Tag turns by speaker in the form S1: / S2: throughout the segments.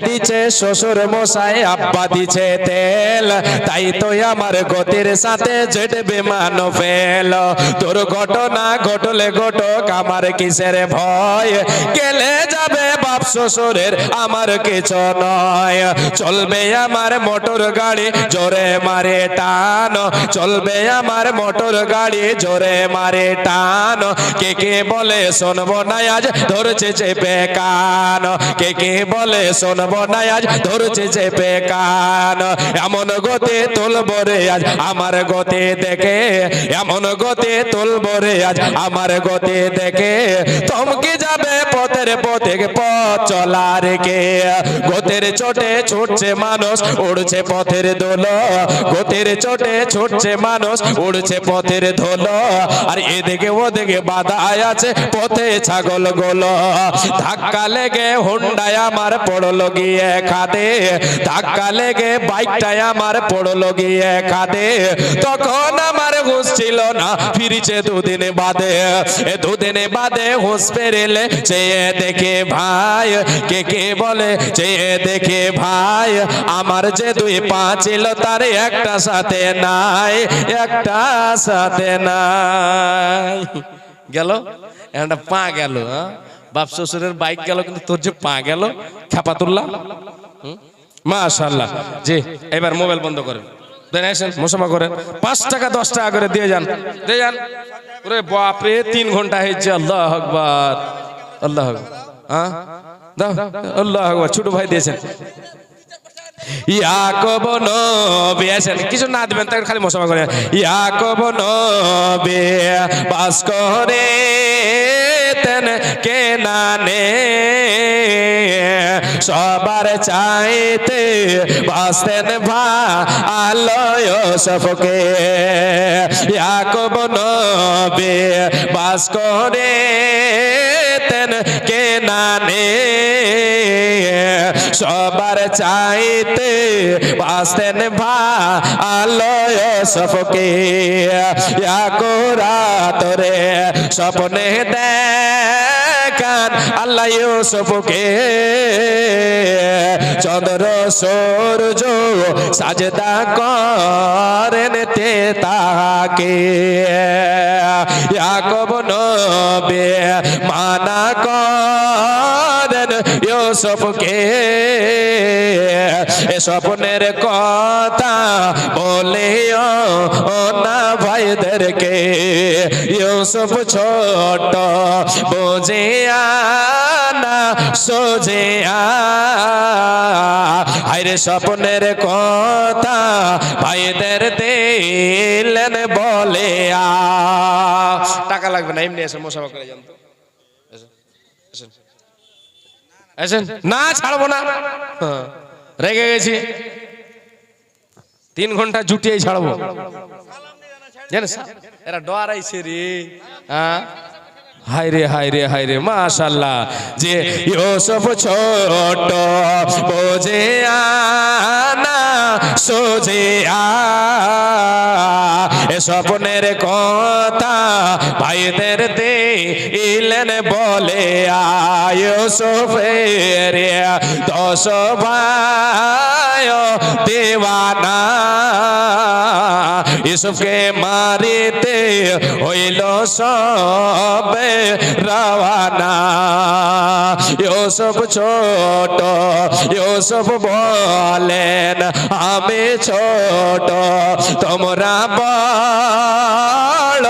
S1: দিছে শ্বশুর মশাই, আব্বা দিছে তেল, তাই তো আমার গতির সাথে জেট বিমান ফেল। দুর্ঘটনা ঘটলে ঘটক আমার কিসের ভয়, গেলে যাবে বাপ শ্বশুরের আমার কিছু নয়। চলবে আমার মোটর গাড়ি জোরে মারে টান, চলবে আমার মোটর গাড়ি জোরে মারে টান। কে কে বলে শুনবো না আজ ধরছে চেপে কান, কে কে বলে শুনবো না আজ ধরছে চেপে কান। এমন গতি তুলবো রে আজ আমার গতি দেখে, এমন গতি তুলবো রে আজ আমার গতি দেখে। থমকে যাবে পথের পথে পথ চলা রেখে, গতির চোটে ছুটছে মানুষ উড়ছে পথের দোলো, গতির চোটে ছুটছে মানুষ উড়ছে পথের ধুলো। আর এদিকে ওদিকে বাধা আছে পথে ছাগল গোলো, ধাক্কা লেগে হুন্ডায় আমার পড়লো গিয়ে খাদে, ধাক্কা লেগে বাইকটায় আমার পড়লো গিয়ে খাদে। তখন আমার হুঁশ ছিল না, ফিরেছে দুদিন বাদে, দুদিন বাদে হুঁশ ফেরেলে চেয়ে দেখে ভাই, কে কে বলে চেয়ে দেখে ভাই, আমার যে দুই পা ছিল তার একটা সাথে নাই, একটা সাথে নাই। গেল একটা পা গেল, বাপ শ্বশুরের বাইক গেল, কিন্তু তোর যে পা গেল খেপা তুললা। মাশাআল্লাহ। জি এবার মোবাইল বন্ধ করেন, মুসাফা করেন, 5 টাকা 10 টাকা করে দিয়ে যান, দিয়ে যান। ওরে বাপরে 3 ঘন্টা হয়েছে। আল্লাহ আকবার, আল্লাহ আকবার। হ্যাঁ দাও আল্লাহ আকবার। ছোট ভাই দিয়েছেন ইয়াকব নবী, আসেন কিছু না দিবেন তাকে খালি মুসাফা করে। ইয়াকব নবী বাস করে তেন কেনানে, সবার চাইতে বাসতেন ভালো ইউসুফকে। ইয়াকব নবী বাস করে তেন কেনানে, সবার চাইতে বাসতেন ভালো ইউসুফকে। ইয়াকুব রাতরে স্বপ্নে দেখান আল্লাহ ইউসুফকে, চন্দ্র সূর্য সাজদা করেন তে তাকে। ইয়াকুব নবী মানা করেন ইউসুফকে, স্বপ্নের কথা বলিও না ভাইদেরকে। ইউসুফ ছোট বুঝিয়া না সোজিয়া, হায়রে স্বপ্নের কথা ভাইদের দিলেন বলে। টাকা লাগবে না, এমনি এসে মুসাফা করে যান। না ছাড়বো না, রেগে গেছি, 3 ঘন্টা জুটিয়ে ছাড়বো। জানিস এরা ডরাইছে রে। হায় রে হায় রে হায় রে, মাশাআল্লাহ। যে ইউসুফ ছোট বোঝে না সোজিয়া, স্বপ্নের কথা ভাইদের দিলেন বলে। ইউসুফের 10 ভাই দেওয়ানা, ইউসুফকে মারিতে হইল সবে রওয়ানা। ইউসুফ ছোট, ইউসুফ বলেন আমি ছোট, তোমরা বড়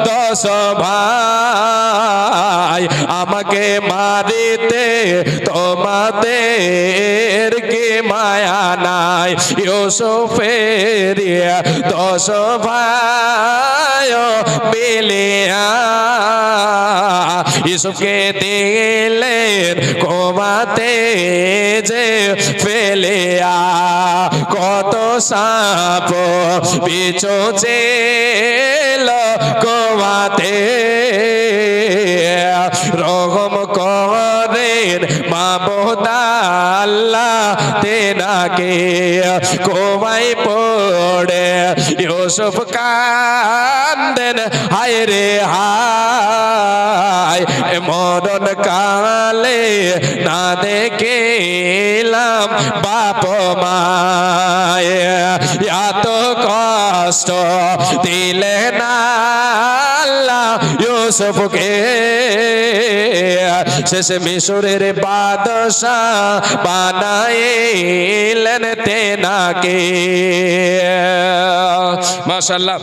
S1: 10 ভাই, আমাকে মারিতে তোমাদের কি মায়া নাই। ইউসুফের 10 ভাই মিলিয়া ইউসুফকে দিলেন কোমাতে যে ফেলিয়া। কত সাপ বিছু ছিল কোমাতে, রহম করেন মাবুদ আল্লাহ তেনাকে কোমাই পড়ে ইউসুফ কান্দেন হায় রে হায় মরণ কালে না দেখিলাম বাপ মায় এত কষ্ট দিলে না আল্লাহ ইউসুফকে শেষ মিশরের বাদশাহ বানাইলেন তেনাকে মাশাআল্লাহ।